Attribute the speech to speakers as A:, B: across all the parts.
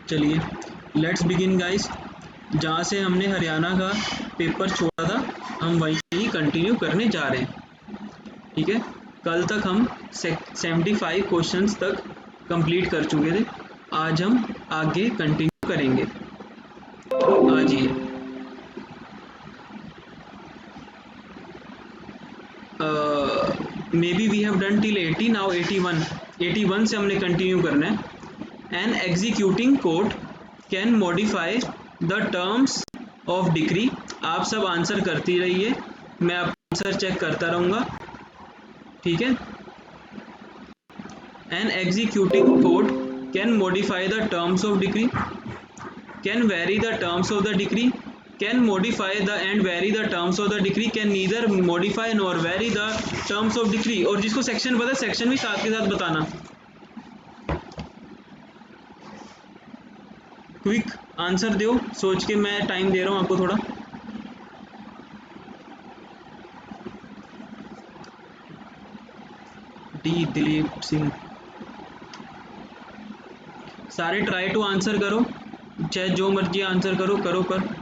A: चलिए let's begin guys. जहाँ से हमने हरियाणा का पेपर छोड़ा था हम वहीं से ही कंटिन्यू करने जा रहे हैं। ठीक है, कल तक हम 75 क्वेश्चंस तक कंप्लीट कर चुके थे। आज हम आगे कंटिन्यू करेंगे। आ जाइए। Maybe we have done till 80, now 81 से हमने कंटिन्यू करना है। An executing court can modify the terms of decree. आप सब आंसर करती रहिए, मैं आपका आंसर चेक करता रहूँगा। ठीक है, an executing court can modify the terms of decree, can vary the terms of the decree, can modify the and vary the terms of the decree, can neither modify nor vary the terms of decree। और जिसको section पता है section भी साथ के साथ बताना। Quick answer दो सोच के, मैं टाइम दे रहा हूँ आपको थोड़ा। डी दिलीप सिंह, सारे ट्राई टू आंसर करो, चाहे जो मर्जी आंसर करो, करो पर।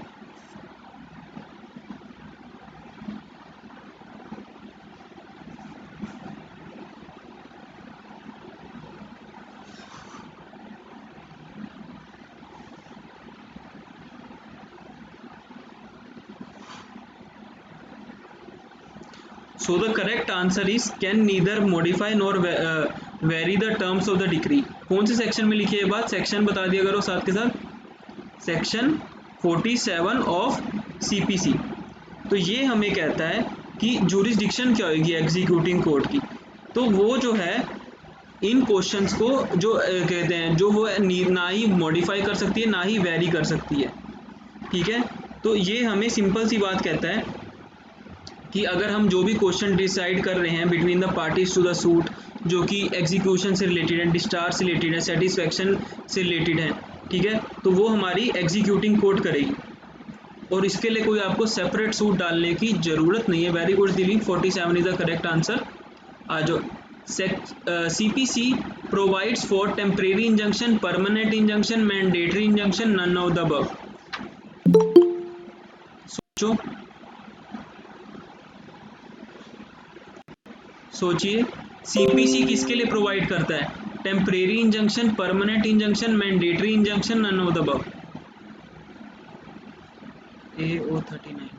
A: So the correct answer is can neither modify nor vary the terms of the decree। कौन से सेक्शन में लिखी है बात, सेक्शन बता दिया करो साथ के साथ। Section 47 of CPC. तो ये हमें कहता है कि जुरिस्डिक्शन क्या होगी एग्जीक्यूटिंग कोर्ट की। तो वो जो है इन क्वेश्चंस को जो कहते हैं, जो वो ना ही मॉडिफाई कर सकती है ना ही वेरी कर सकती है। ठीक है, तो ये हमें सिंपल सी बात कहता है कि अगर हम जो भी क्वेश्चन डिसाइड कर रहे हैं between the parties to the suit, जो कि एग्जीक्यूशन से रिलेटेड है, डिस्चार्ज से रिलेटेड है, सेटिस्फैक्शन से रिलेटेड है, ठीक है, तो वो हमारी एग्जीक्यूटिंग कोर्ट करेगी और इसके लिए कोई आपको सेपरेट सूट डालने की ज़रूरत नहीं है। Very good Dilip, 47 is the correct answer. आ जाओ। CPC provides for temporary injunction, permanent injunction, mandatory injunction, none of the above. सोचो, सोचिए, सीपीसी किसके लिए प्रोवाइड करता है? Temporary injunction, permanent injunction, mandatory injunction, none of the above. AO39।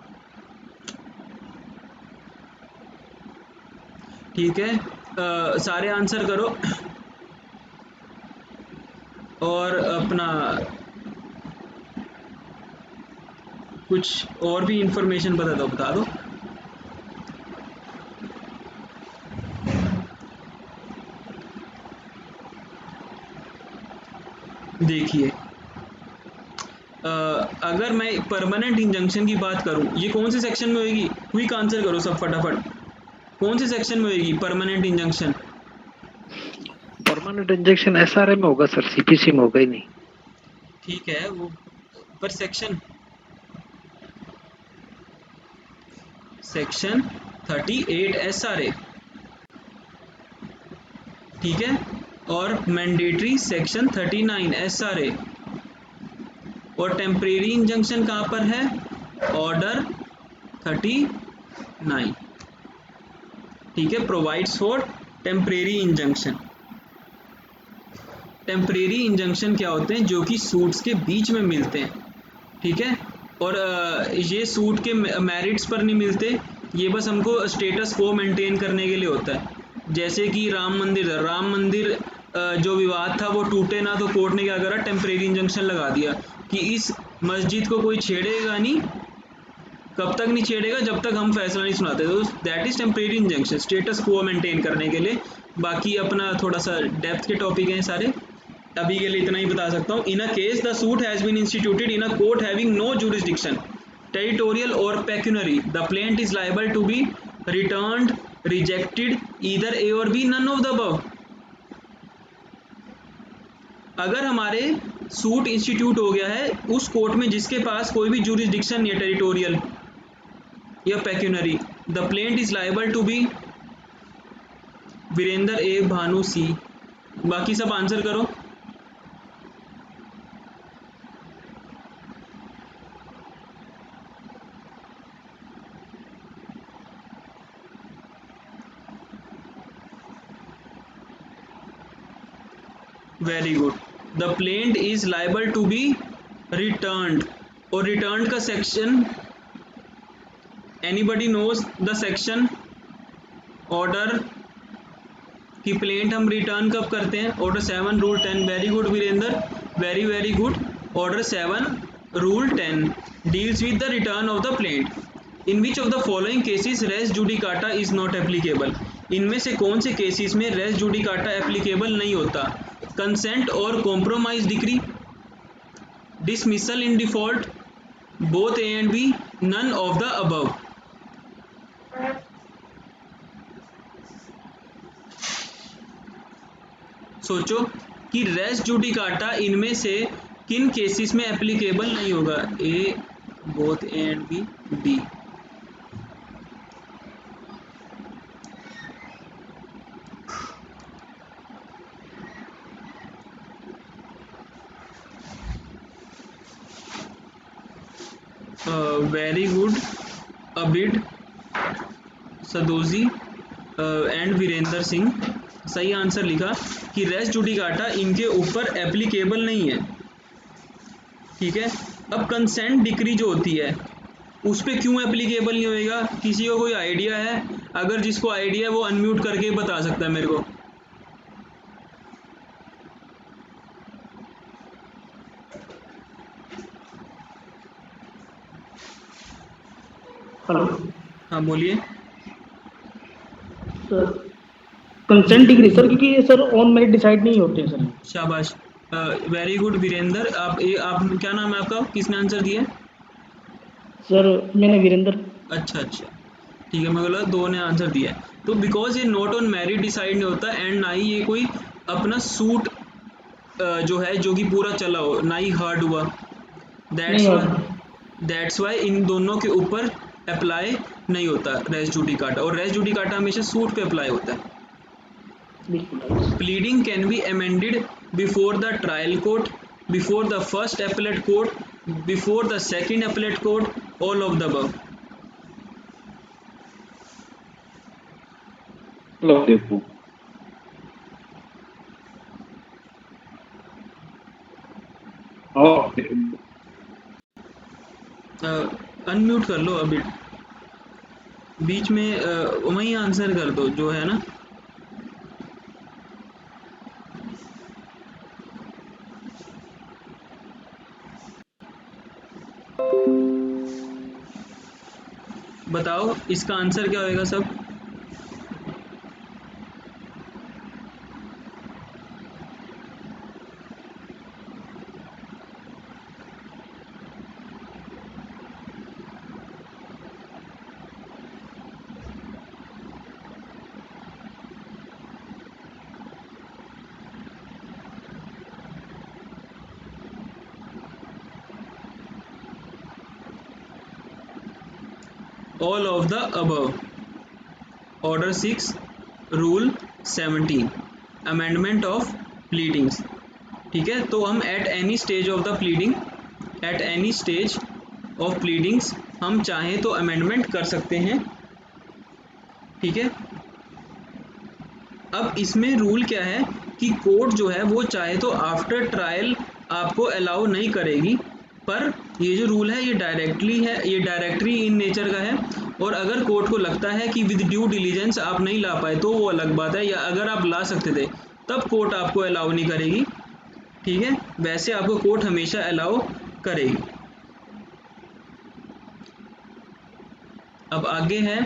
A: ठीक है, सारे आंसर करो और अपना कुछ और भी इंफॉर्मेशन बता दो। देखिए, अगर मैं परमानेंट इंजंक्शन की बात करूं, ये कौन से सेक्शन में होगी? क्विक आंसर करो सब फटाफट, कौन से सेक्शन में होगी permanent injunction?
B: Permanent injection SRA में होगा सर, सीपीसी में होगा ही नहीं।
A: ठीक है, वो पर सेक्शन 38 एसआरए, ठीक है, और मैंडेटरी सेक्शन 39 एसआरए, और टेम्परेरी इंजंक्शन कहाँ पर है? ऑर्डर 39। ठीक है, provides for temporary injunction. Temporary injunction क्या होते हैं? जो कि सूट्स के बीच में मिलते हैं। ठीक है, और ये सूट के मेरिट्स पर नहीं मिलते, ये बस हमको स्टेटस को मेंटेन करने के लिए होता है। जैसे कि राम मंदिर जो विवाद था वो टूटे ना, तो कोर्ट ने क्या करा? टेम्परेरी इंजंक्शन लगा दिया कि इस मस्जिद को कोई छेड़ेगा नहीं। कब तक नहीं छेड़ेगा? जब तक हम फैसला नहीं सुनाते। तो that is temporary injunction, status को मेंटेन करने के लिए। बाकी अपना थोड़ा सा डेप्थ के टॉपिक हैं सारे, अभी के लिए इतना ही बता सकता हूँ। In a case the suit has been instituted in a court having no jurisdiction, territorial और pecuniary, the plaint is liable to be returned, rejected, either A और B, none of the above. अगर हमारे suit institute हो गया है उस court में जिसके पास कोई भी जुरिस्डिक्शन नहीं है, टेरिटोरियल या pecuniary, the plaint is liable to be Virendra A, Bhanu C. बाकी सब आंसर करो। Very good. The plaint is liable to be returned, और रिटर्न का section, anybody knows the section order कि प्लेंट हम रिटर्न कब करते हैं? Order 7 rule 10। Very good Virendra, very very good. Order 7 rule 10 deals with the return of the plaint. In which of the following cases res judicata is not applicable? इनमें से कौन से cases में रेस जुडिकाटा एप्लीकेबल नहीं होता? Consent और compromise decree, dismissal in default, both A and B, none of the above. सोचो कि रेस जुडिकाटा इनमें से किन केसेस में एप्लीकेबल नहीं होगा? A, both A and B, D. Very good Abid, सदोजी एंड वीरेंद्र सिंह, सही आंसर लिखा कि रेस जुडिकाटा इनके ऊपर एप्लीकेबल नहीं है। ठीक है, अब कंसेंट डिक्री जो होती है उस पर क्यों एप्लीकेबल नहीं होएगा? किसी को कोई आइडिया है? अगर जिसको आइडिया है वो अनम्यूट करके बता सकता है मेरे को।
C: हेलो
A: हाँ बोलिए।
C: सर, कंसेंट डिग्री सर, क्योंकि ये सर ऑन मेरिट डिसाइड नहीं होते हैं सर।
A: शाबाश, वेरी गुड वीरेंद्र। आप क्या नाम है आपका? किसने आंसर दिया?
C: सर मैंने वीरेंद्र।
A: अच्छा अच्छा, ठीक है, मैं बोला दो ने आंसर दिया है। तो बिकॉज ये नॉट ऑन मेरिट डिसाइड नहीं होता, एंड ना ही ये कोई अपना सूट जो है जो कि पूरा चला हो, ना ही हार्ड हुआ।
C: नहीं
A: दैट्स वाई इन दोनों के ऊपर अप्लाई नहीं होता रेस जुडिकाटा, और रेस जुडिकाटा हमेशा सूट पे अप्लाई होता है।
C: बिल्कुल।
A: Pleading can be amended before the trial court, before the first appellate court, before the second appellate court, all of the above।
D: देखो
A: अनम्यूट कर लो अभी, बीच में वहीं आंसर कर दो जो है ना। बताओ इसका आंसर क्या होएगा सब? All of the above. Order 6 rule 17 amendment of pleadings. ठीक है, तो हम at any stage of the pleading, at any stage of pleadings हम चाहें तो अमेंडमेंट कर सकते हैं। ठीक है, अब इसमें रूल क्या है कि कोर्ट जो है वो चाहे तो आफ्टर ट्रायल आपको अलाउ नहीं करेगी, पर ये जो रूल है ये डायरेक्टली है, ये डायरेक्टरी इन नेचर का है। और अगर कोर्ट को लगता है कि विद ड्यू डिलीजेंस आप नहीं ला पाए तो वो अलग बात है, या अगर आप ला सकते थे तब कोर्ट आपको अलाउ नहीं करेगी। ठीक है, वैसे आपको कोर्ट हमेशा अलाउ करेगी। अब आगे है,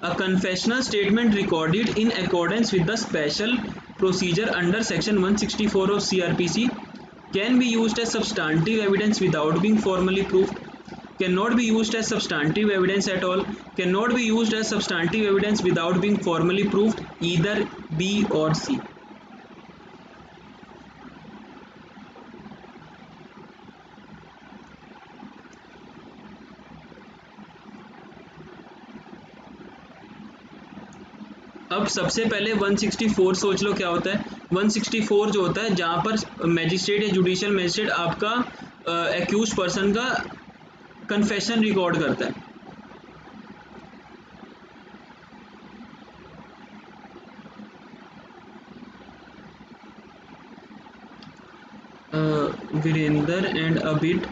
A: a confessional statement recorded in accordance with the special procedure under section 164 of CRPC can be used as substantive evidence without being formally proved, cannot be used as substantive evidence at all, cannot be used as substantive evidence without being formally proved, either B or C। अब सबसे पहले 164 सोच लो क्या होता है। 164 जो होता है जहाँ पर मैजिस्ट्रेट या जुडिशियल मैजिस्ट्रेट आपका एक्यूज पर्सन का कन्फेशन रिकॉर्ड करता है। वीरेंद्र एंड अ बिट,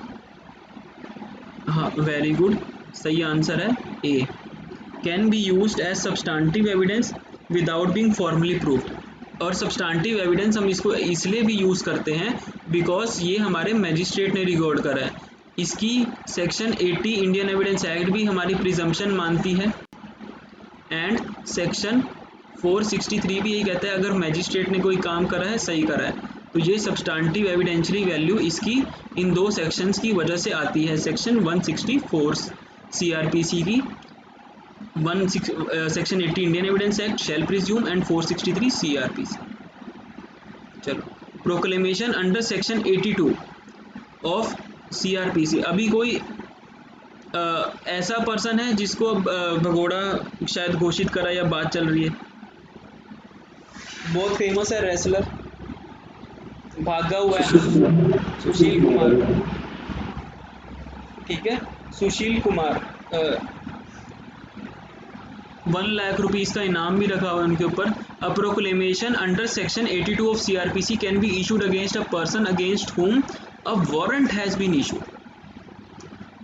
A: हाँ वेरी गुड, सही आंसर है A. Can be used as substantive evidence without being formally proved, और सब्सटेंटिव एविडेंस हम इसको इसलिए भी यूज़ करते हैं बिकॉज ये हमारे मैजिस्ट्रेट ने रिकॉर्ड करा है। इसकी सेक्शन 80 इंडियन एविडेंस एक्ट भी हमारी प्रिजम्पशन मानती है, एंड सेक्शन 463 भी यही कहता है अगर मैजिस्ट्रेट ने कोई काम करा है सही करा है। तो ये सब्सटेंटिव एविडेंशियरी वैल्यू इसकी इन दो सेक्शंस की वजह से आती है, सेक्शन 164 CRPC की, section 80 Indian evidence act shell presume and 463 CRPC। चलो, proclamation under section 82 of CRPC। अभी कोई ऐसा पर्सन है जिसको भगोड़ा शायद घोषित करा या बात चल रही है, बहुत फेमस है रेसलर, भागा हुआ है, सुशील कुमार, ठीक है, सुशील कुमार, 1 लाख रुपीज़ का इनाम भी रखा हुआ है उनके ऊपर। A proclamation under section 82 of CRPC can be issued against a person against whom a warrant has been issued.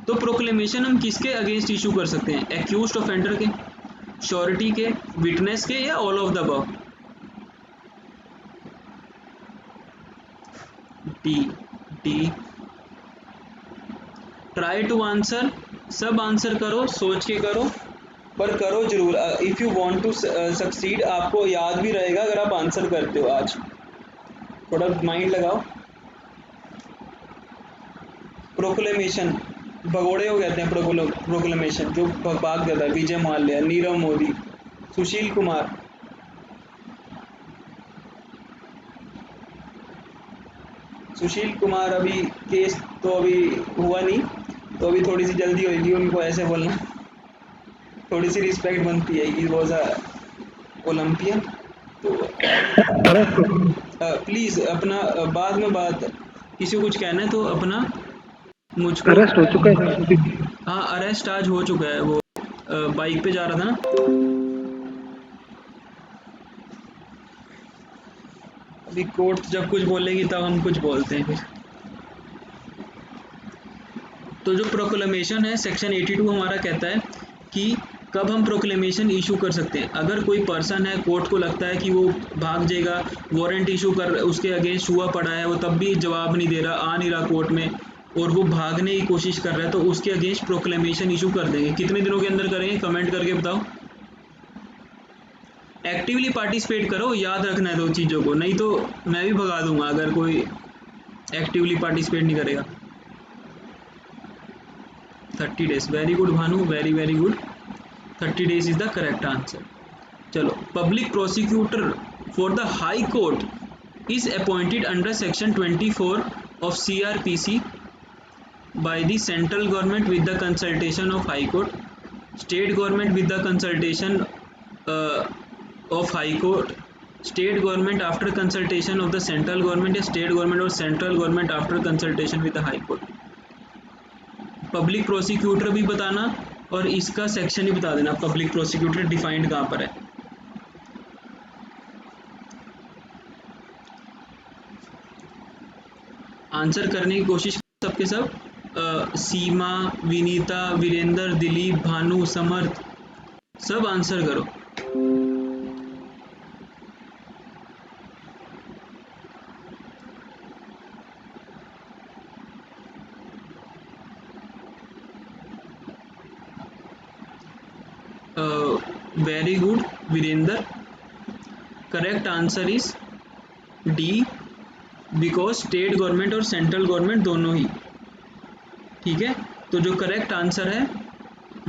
A: तो प्रोक्लेमेशन हम किसके अगेंस्ट इशू कर सकते हैं? एक्यूज्ड ऑफेंडर के, श्योरिटी के, विटनेस के, या all of the above? D, D. Try to answer, सब आंसर करो, सोच के करो, पर करो जरूर। If you want to succeed, आपको याद भी रहेगा अगर आप आंसर करते हो। आज थोड़ा माइंड लगाओ। प्रोक्लेमेशन भगोड़े को कहते हैं, प्रोक्लेमेशन जो भाग जाता है, विजय माल्या, नीरव मोदी, सुशील कुमार, सुशील कुमार अभी केस तो अभी हुआ नहीं, तो अभी थोड़ी सी जल्दी होगी उनको ऐसे बोलना, थोड़ी सी रिस्पेक्ट बनती है। He was a Olympian. तो प्लीज़ अपना बाद में बात, किसी को कुछ कहना है तो अपना मुझको।
B: अरेस्ट हो चुका है सर।
A: हाँ, अरेस्ट आज हो चुका है, वो बाइक पे जा रहा था ना। अभी कोर्ट जब कुछ बोलेगी तब हम कुछ बोलते हैं फिर। तो जो प्रोक्लेमेशन है सेक्शन 82 हमारा कहता है कि कब हम प्रोक्लेमेशन इशू कर सकते हैं। अगर कोई पर्सन है, कोर्ट को लगता है कि वो भाग जाएगा, वारंट इशू कर उसके अगेंस्ट हुआ पड़ा है, वो तब भी जवाब नहीं दे रहा, आ नहीं रहा कोर्ट में, और वो भागने की कोशिश कर रहा है, तो उसके अगेंस्ट प्रोक्लेमेशन इशू कर देंगे। कितने दिनों के अंदर करेंगे? कमेंट करके बताओ। एक्टिवली पार्टिसिपेट करो, याद रखना है दो चीज़ों को, नहीं तो मैं भी भगा दूंगा अगर कोई एक्टिवली पार्टिसिपेट नहीं करेगा। 30 days, very good Bhanu, very very good. 30 days is the correct answer. चलो, public prosecutor for the high court is appointed under section 24 of CRPC by the central government with the consultation of High Court, state government with the consultation of High Court, state government after consultation of the central government, या state government और central government after consultation with the High Court। Public prosecutor भी बताना और इसका section ही बता देना, public prosecutor defined कहाँ पर है। आंसर करने की कोशिश सबके सब। सीमा, विनीता, वीरेंद्र, दिलीप, भानु, समर्थ, सब आंसर करो। Very good Virendra, correct answer is D, because state government और सेंट्रल गवर्नमेंट दोनों ही। ठीक है, तो जो करेक्ट आंसर है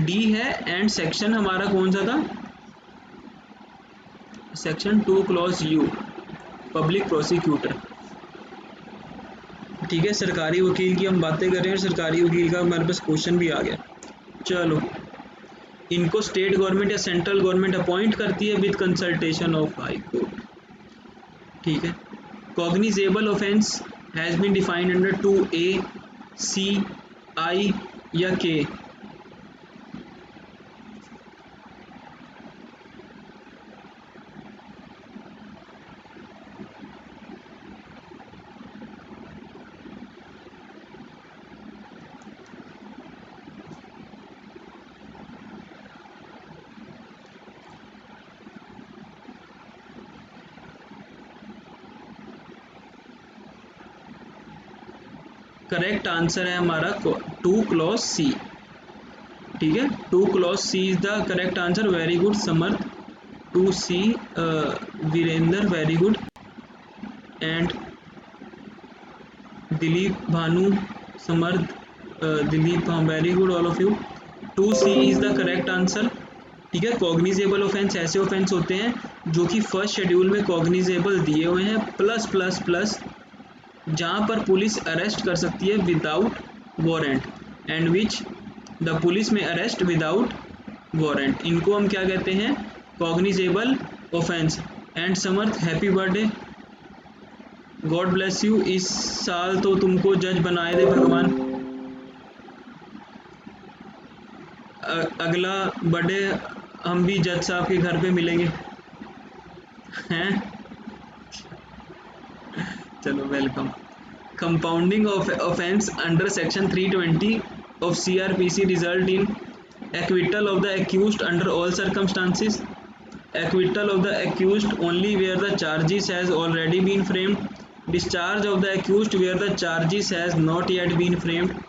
A: डी है। एंड सेक्शन हमारा कौन सा था? Section 2 clause u, public prosecutor. ठीक है, सरकारी वकील की हम बातें कर रहे हैं और सरकारी वकील का हमारे पास क्वेश्चन भी आ गया। चलो, इनको स्टेट गवर्नमेंट या सेंट्रल गवर्नमेंट अपॉइंट करती है with consultation of high court. ठीक है, cognizable offence has been defined under 2A, C, I या K? करेक्ट आंसर है हमारा 2 क्लॉज सी। ठीक है, 2 clause C is the correct answer. Very good Samarth, 2 C. Virendra very good, and Dilip Bhanu Samarth, Dilip, हाँ very good all of you. 2 C is the correct answer. ठीक है, cognizable offence ऐसे offence होते हैं जो कि फर्स्ट शेड्यूल में कॉग्निजेबल दिए हुए हैं प्लस प्लस प्लस, जहाँ पर पुलिस अरेस्ट कर सकती है without warrant, and which the police में अरेस्ट विदाउट वारंट, इनको हम क्या कहते हैं, cognizable offence. And Samarth happy birthday, God bless you, इस साल तो तुमको जज बनाए दे भगवान। अगला बर्थडे हम भी जज साहब के घर पे मिलेंगे हैं। चलो welcome. Compounding of offence under section 320 of CRPC result in acquittal of the accused under all circumstances. Acquittal of the accused only where the charges has already been framed. Discharge of the accused where the charges has not yet been framed.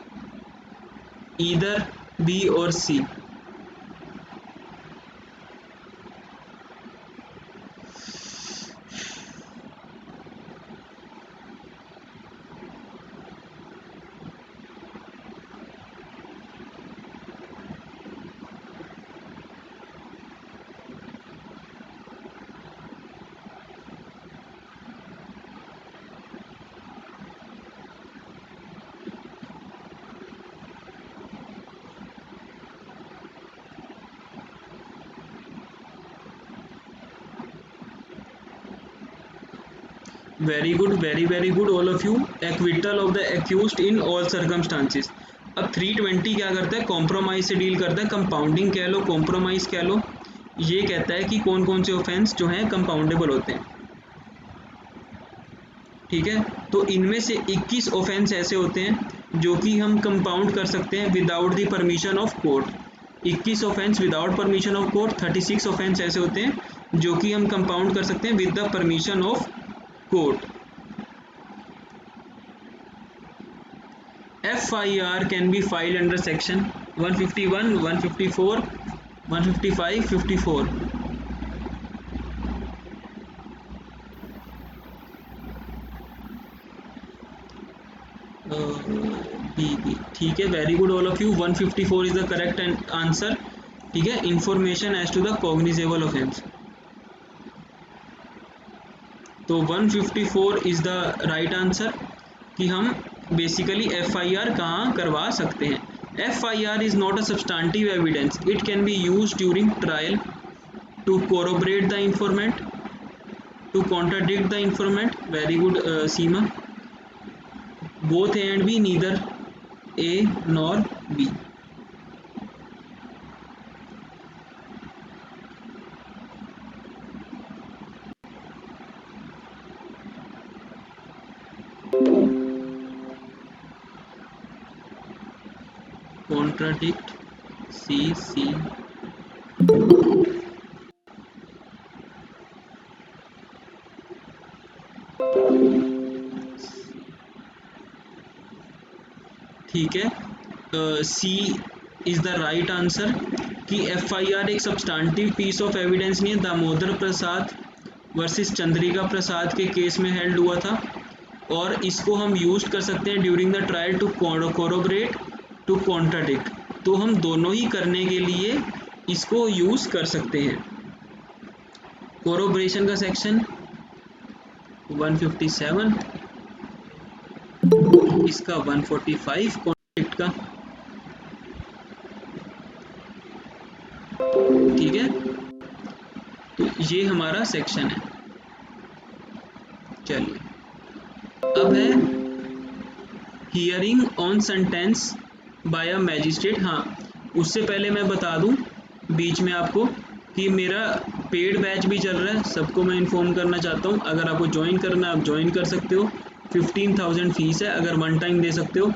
A: Either B or C. Very good, very good all of you. Acquittal of the accused in all circumstances. अब 320 क्या करता है, compromise से deal करता है, compounding कह लो, compromise कह लो। ये कहता है कि कौन कौन से ऑफेंस जो हैं कंपाउंडेबल होते हैं। ठीक है, तो इनमें से 21 ऑफेंस ऐसे होते हैं जो कि हम कंपाउंड कर सकते हैं without the permission of court. 21 offence without permission of court. 36 offence ऐसे होते हैं जो कि हम कंपाउंड कर सकते हैं with the permission of court. FIR can be filed under section 151, 154, 155, 54. B. ठीक है, very good all of you. 154 is the correct answer. ठीक है, information as to the cognizable offence. तो 154 इज द राइट आंसर कि हम basically FIR कहाँ करवा सकते हैं। FIR is not a substantive evidence. It can be used during trial to corroborate the informant, to contradict the informant. Very good, Seema. Both A and B, neither A nor B. Contradict, C. ठीक है, C is the right answer कि FIR एक substantive piece of evidence नहीं है। दामोदर प्रसाद versus Chandrika Prasad के case में held हुआ था, और इसको हम यूज कर सकते हैं during the trial to corroborate, to contradict. तो हम दोनों ही करने के लिए इसको यूज कर सकते हैं। कोरोबरेशन का सेक्शन 157, इसका 145 कॉन्ट्रैक्ट का। ठीक है, तो ये हमारा सेक्शन है। चलिए, अब है hearing on sentence by a magistrate. हाँ, उससे पहले मैं बता दूं बीच में आपको कि मेरा पेड बैच भी चल रहा है, सबको मैं इन्फॉर्म करना चाहता हूँ। अगर आपको ज्वाइन करना है आप ज्वाइन कर सकते हो। 15,000 फीस है, अगर वन टाइम दे सकते हो।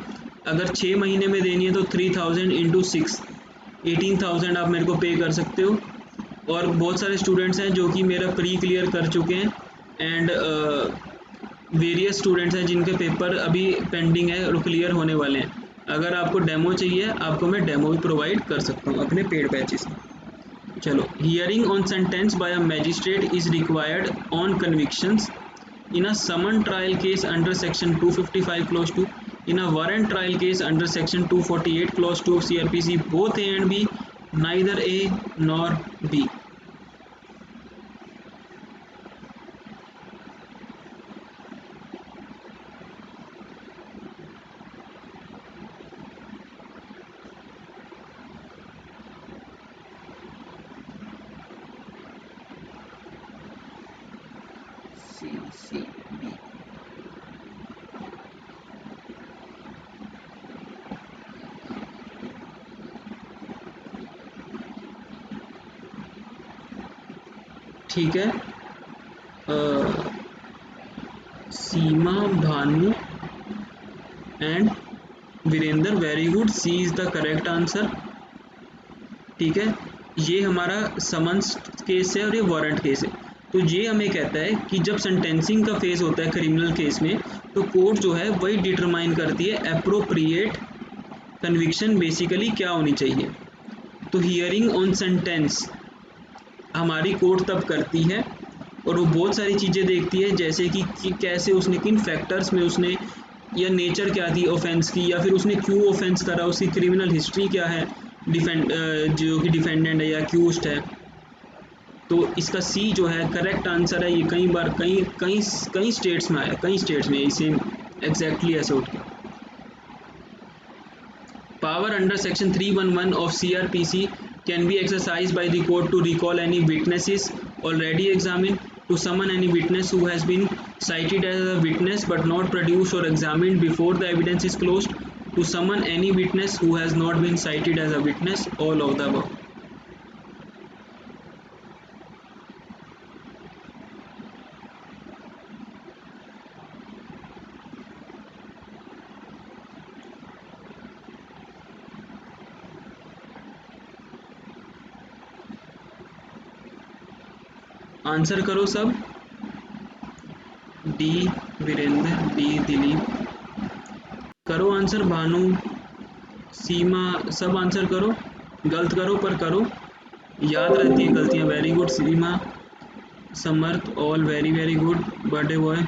A: अगर 6 महीने में देनी है तो 3,000 इंटू 6, 18,000 आप मेरे को पे कर सकते हो। और बहुत सारे स्टूडेंट्स हैं जो कि मेरा प्री क्लियर कर चुके हैं, एंड वेरियस स्टूडेंट्स हैं जिनके पेपर अभी पेंडिंग है और क्लियर होने वाले हैं। अगर आपको डेमो चाहिए, आपको मैं डेमो भी प्रोवाइड कर सकता हूँ अपने पेड बैचेस में। चलो, hearing on sentence by a magistrate is required on convictions in a summon trial case under section 255 clause 2, in a warrant trial case under section 248 clause 2 of CRPC, both A and B, neither A nor B. C C B. ठीक है, Seema, Bhanu and Virendra, very good, C is the correct answer. ठीक है, ये हमारा summons case है और ये warrant case है। तो ये हमें कहता है कि जब सेंटेंसिंग का फेज होता है क्रिमिनल केस में, तो कोर्ट जो है वही डिटरमाइन करती है अप्रोप्रिएट कन्विक्शन बेसिकली क्या होनी चाहिए। तो हियरिंग ऑन सेंटेंस हमारी कोर्ट तब करती है और वो बहुत सारी चीज़ें देखती है, जैसे कि कैसे उसने, किन फैक्टर्स में उसने, या नेचर क्या थी ऑफेंस की, या फिर उसने क्यों ऑफेंस करा, उसकी क्रिमिनल हिस्ट्री क्या है, जो कि डिफेंडेंट है या अक्यूज्ड है। तो इसका सी जो है करेक्ट आंसर है। ये कई बार कई कई कई स्टेट्स में आया, कई स्टेट्स में इसे एग्जैक्टली ऐसे उठ के। Power under section 311 of CRPC can be exercised by the court to recall any witnesses already examined, to summon any witness who has been cited as a witness but not produced or examined before the evidence is closed, to summon any witness who has not been cited as a witness, all of the above. Answer करो सब। D Virendra, D Dilip, करो answer. Bhanu, सीमा, सब answer करो, गलत करो पर करो, याद रहती हैं गलतियाँ। Very good Seema, Samarth, all very very good, birthday boy.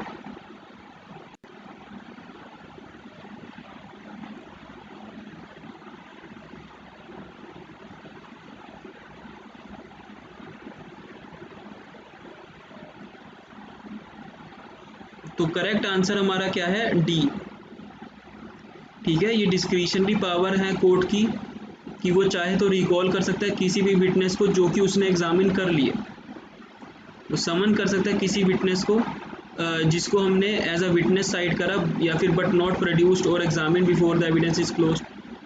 A: तो करेक्ट आंसर हमारा क्या है, डी। ठीक है, ये डिस्क्रिशनरी पावर है कोर्ट की कि वो चाहे तो रिकॉल कर सकता है किसी भी विटनेस को जो कि उसने एग्जामिन कर लिए। वो समन कर सकता है किसी विटनेस को जिसको हमने एज अ विटनेस साइड करा, या फिर बट नॉट प्रोड्यूस्ड और examine before the evidence is close,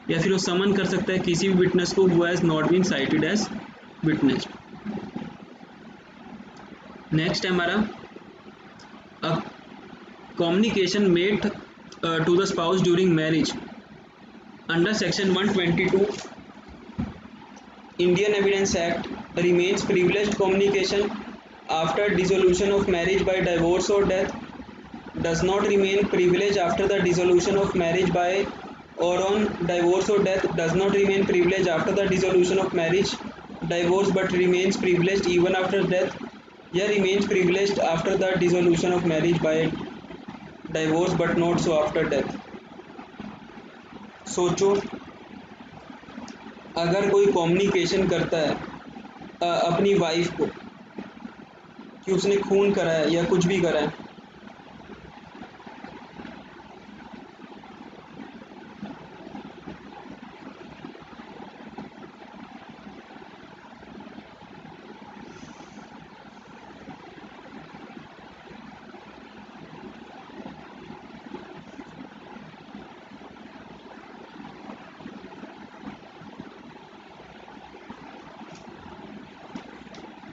A: या फिर वो समन कर सकता है किसी भी विटनेस को who has not been cited as witness. Next है हमारा communication made to the spouse during marriage under section 122 Indian Evidence Act remains privileged communication after dissolution of marriage by divorce or death, does not remain privileged after the dissolution of marriage by or on divorce or death, does not remain privileged after the dissolution of marriage divorce but remains privileged even after death, या remains privileged after the dissolution of marriage by divorce but not so after death. सोचो, अगर कोई communication करता है अपनी wife को कि उसने खून करा है या कुछ भी करा है,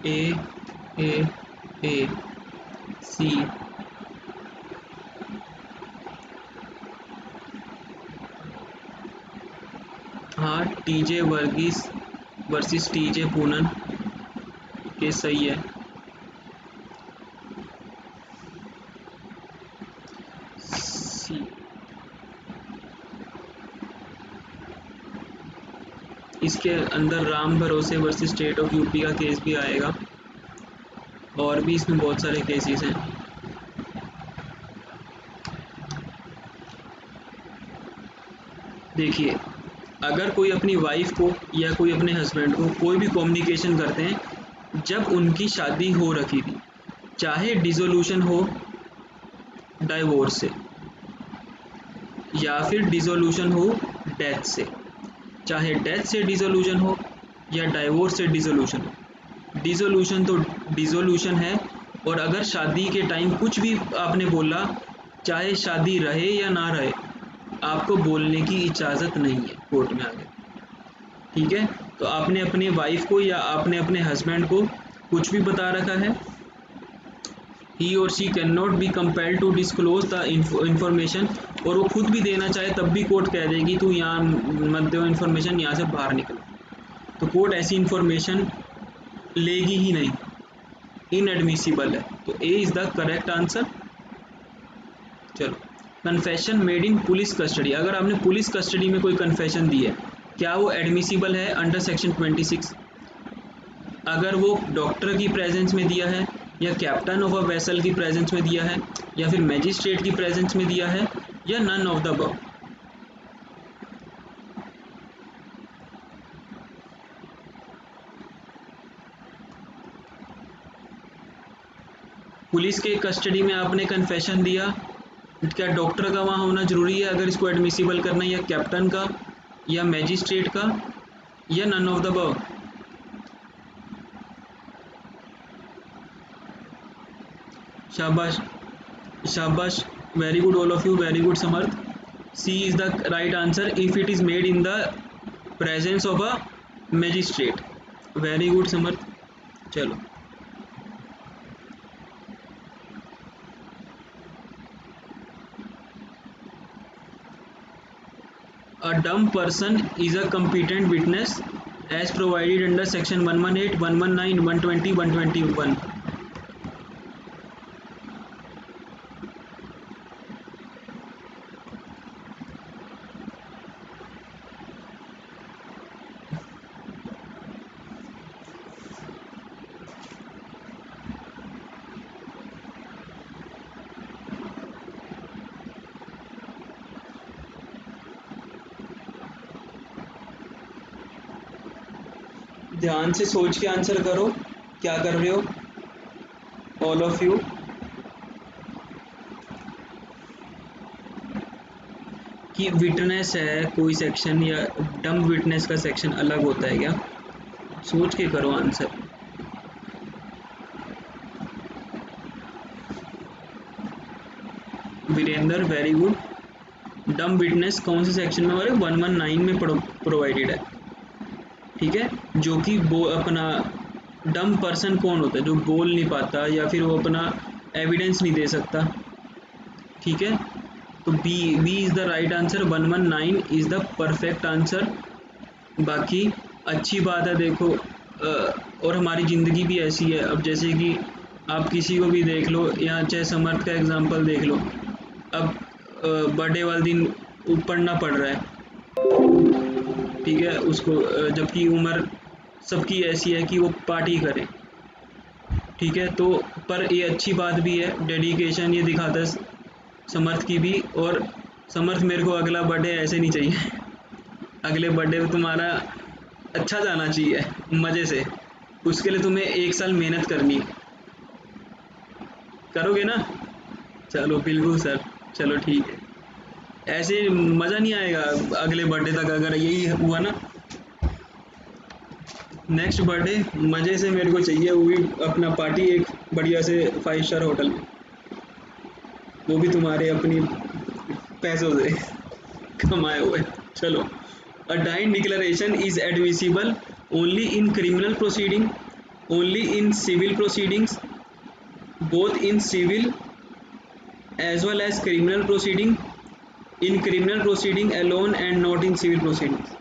A: ए ए ए सी, हाँ, TJ Varghese versus TJ Poonen, case सही है। इसके अंदर Ram Bharose versus state of UP का केस भी आएगा, और भी इसमें बहुत सारे केसेस हैं। देखिए, अगर कोई अपनी वाइफ को या कोई अपने हस्बैंड को कोई भी कम्युनिकेशन करते हैं जब उनकी शादी हो रखी थी, चाहे डिसोल्यूशन हो डाइवोर्स से या फिर डिसोल्यूशन हो डेथ से, चाहे डेथ से डिसोल्यूशन हो या डाइवोर्स से डिसोल्यूशन हो, डिसोल्यूशन तो डिसोल्यूशन है। और अगर शादी के टाइम कुछ भी आपने बोला, चाहे शादी रहे या ना रहे, आपको बोलने की इजाज़त नहीं है कोर्ट में आगे। ठीक है, तो आपने अपने वाइफ को या आपने अपने हस्बैंड को कुछ भी बता रखा है, ही और she can not be compelled to disclose the information, और वो खुद भी देना चाहे तब भी कोर्ट कह देगी तू यहाँ मत दो इन्फॉर्मेशन, यहाँ से बाहर निकलो, तो कोर्ट ऐसी इन्फॉर्मेशन लेगी ही नहीं, इनएडमिसिबल है। तो A is the correct answer. चलो, confession made in police custody, अगर आपने पुलिस कस्टडी में कोई कन्फेशन दी है, क्या वो एडमिसिबल है अंडर सेक्शन 26? अगर वो डॉक्टर की प्रेजेंस में दिया है, या कैप्टन ऑफ अ वेसल की प्रेजेंस में दिया है, या फिर मैजिस्ट्रेट की प्रेजेंस में दिया है, या none of the above? Police के कस्टडी में आपने कन्फेशन दिया, क्या डॉक्टर का वहाँ होना ज़रूरी है अगर इसको एडमिसिबल करना है, या कैप्टन का, या मैजिस्ट्रेट का, या नन ऑफ द अबव? शाबाश, शाबाश, very good all of you, very good Samarth. C is the right answer if it is made in the presence of a magistrate. Very good Samarth. चलो, a dumb person is a competent witness as provided under section 118, 119, 120, 121. ध्यान से सोच के answer करो, क्या कर रहे हो ऑल ऑफ यू? कि विटनेस है कोई सेक्शन, या डम विटनेस का सेक्शन अलग होता है क्या? सोच के करो answer. Virendra, very good. Dumb witness कौन से सेक्शन में? हमारे 119 में प्रोवाइडेड है। ठीक है, जो कि वो अपना डम पर्सन कौन होता है, जो बोल नहीं पाता या फिर वो अपना एविडेंस नहीं दे सकता। ठीक है, तो B is the right answer, 119 is the perfect answer. बाकी अच्छी बात है, देखो और हमारी ज़िंदगी भी ऐसी है। अब जैसे कि आप किसी को भी देख लो, यहाँ चाहे समर्थ का एग्जांपल देख लो, अब बर्थडे वाले दिन पढ़ना पड़ रहा है, ठीक है उसको, जबकि उम्र सबकी ऐसी है कि वो पार्टी करें। ठीक है, तो पर ये अच्छी बात भी है, डेडिकेशन ये दिखाता है समर्थ की भी। और समर्थ, मेरे को अगला बर्थडे ऐसे नहीं चाहिए अगले बर्थडे में तुम्हारा अच्छा जाना चाहिए मज़े से, उसके लिए तुम्हें 1 साल मेहनत करनी है, करोगे ना? चलो बिल्कुल सर, चलो ठीक है। ऐसे मज़ा नहीं आएगा अगले बर्थडे तक अगर यही हुआ ना। नेक्स्ट बर्थडे मज़े से मेरे को चाहिए, वो भी अपना पार्टी एक बढ़िया से 5 स्टार होटल में, वो भी तुम्हारे अपनी पैसों से कमाए हुए। चलो, a dying declaration is admissible only in criminal proceeding, only in civil proceedings, both in civil as well as criminal proceeding, in criminal proceeding alone and not in civil proceedings?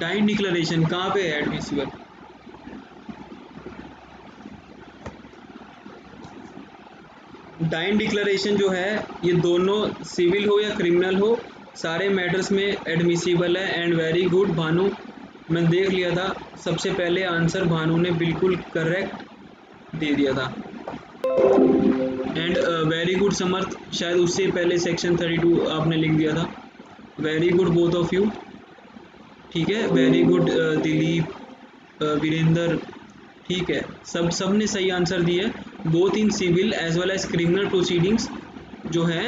A: Dying declaration कहाँ पे है admissible? Dine declaration जो है ये दोनों civil हो या criminal हो, सारे मैटर्स में एडमिसिबल है। एंड वेरी गुड भानु, मैं देख लिया था, सबसे पहले आंसर भानु ने बिल्कुल करेक्ट दे दिया था। एंड वेरी गुड समर्थ, शायद उससे पहले सेक्शन 32 आपने लिख दिया था। Very good both of you, ठीक है, वेरी गुड दिलीप, वीरेंद्र, ठीक है, सब ने सही आंसर दिए। Both in civil as well as criminal proceedings जो है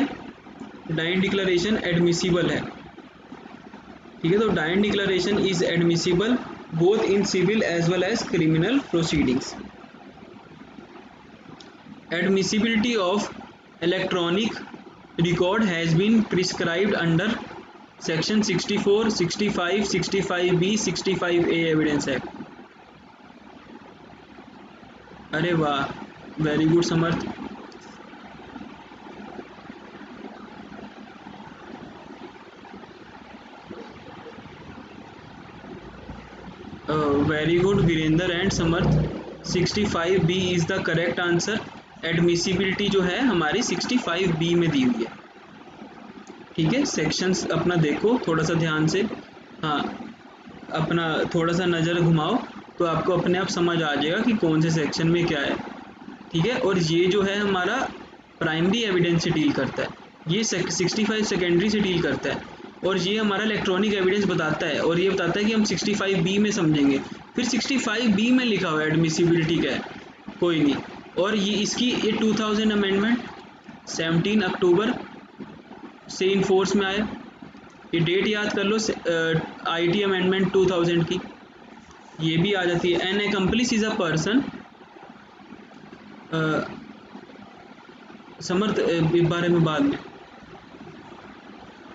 A: डाइन डिक्लेरेशन एडमिसिबल है, ठीक है। तो dying declaration is admissible both in civil as well as criminal proceedings. Admissibility of electronic record has been prescribed under section 64, 65, 65B, 65A Evidence Act. अरे वाह, very good Samarth. Very good Virendra and Samarth, 65B is the correct answer. Admissibility जो है हमारी 65B में दी हुई है, ठीक है। सेक्शंस अपना देखो थोड़ा सा ध्यान से, हाँ, अपना थोड़ा सा नज़र घुमाओ तो आपको अपने आप समझ आ जाएगा कि कौन से सेक्शन में क्या है, ठीक है। और ये जो है हमारा प्राइमरी एविडेंस से डील करता है, ये 65 सेकेंडरी से डील करता है, और ये हमारा इलेक्ट्रॉनिक एविडेंस बताता है, और ये बताता है कि हम 65B में समझेंगे। फिर 65B में लिखा हुआ है एडमिसिबिलिटी का है, कोई नहीं। और ये इसकी 2000 अमेंडमेंट 17 अक्टूबर से इन फोर्स में आया, ये डेट याद कर लो, IT अमेंडमेंट 2000 की, ये भी आ जाती है। An accomplice is a person, Samarth इस बारे में बाद में।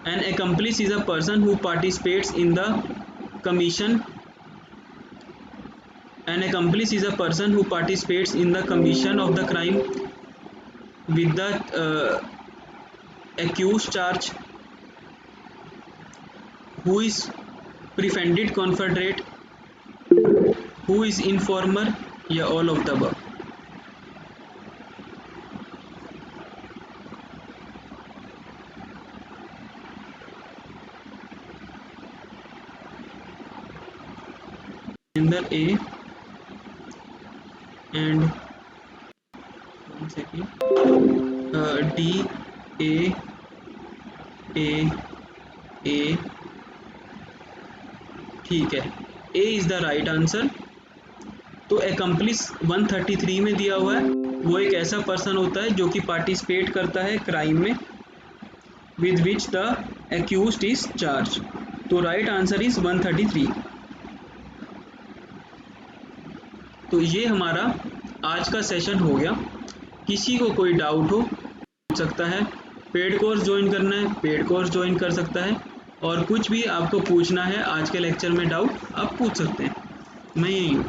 A: An accomplice is a person who participates in the commission, an accomplice is a person who participates in the commission of the crime with the accused charge, who is prefended confederate, who is informer, या all of the above। Indian A and one second, D A, ठीक है, A is the right answer. तो एक्म्प्लिस 133 में दिया हुआ है, वो एक ऐसा पर्सन होता है जो कि पार्टिसिपेट करता है क्राइम में with which the accused is charge. तो राइट आंसर इज 133। तो ये हमारा आज का सेशन हो गया। किसी को कोई डाउट हो पूछ सकता है, पेड कोर्स ज्वाइन करना है पेड कोर्स ज्वाइन कर सकता है, और कुछ भी आपको पूछना है आज के लेक्चर में डाउट आप पूछ सकते हैं। मैं यही हूँ।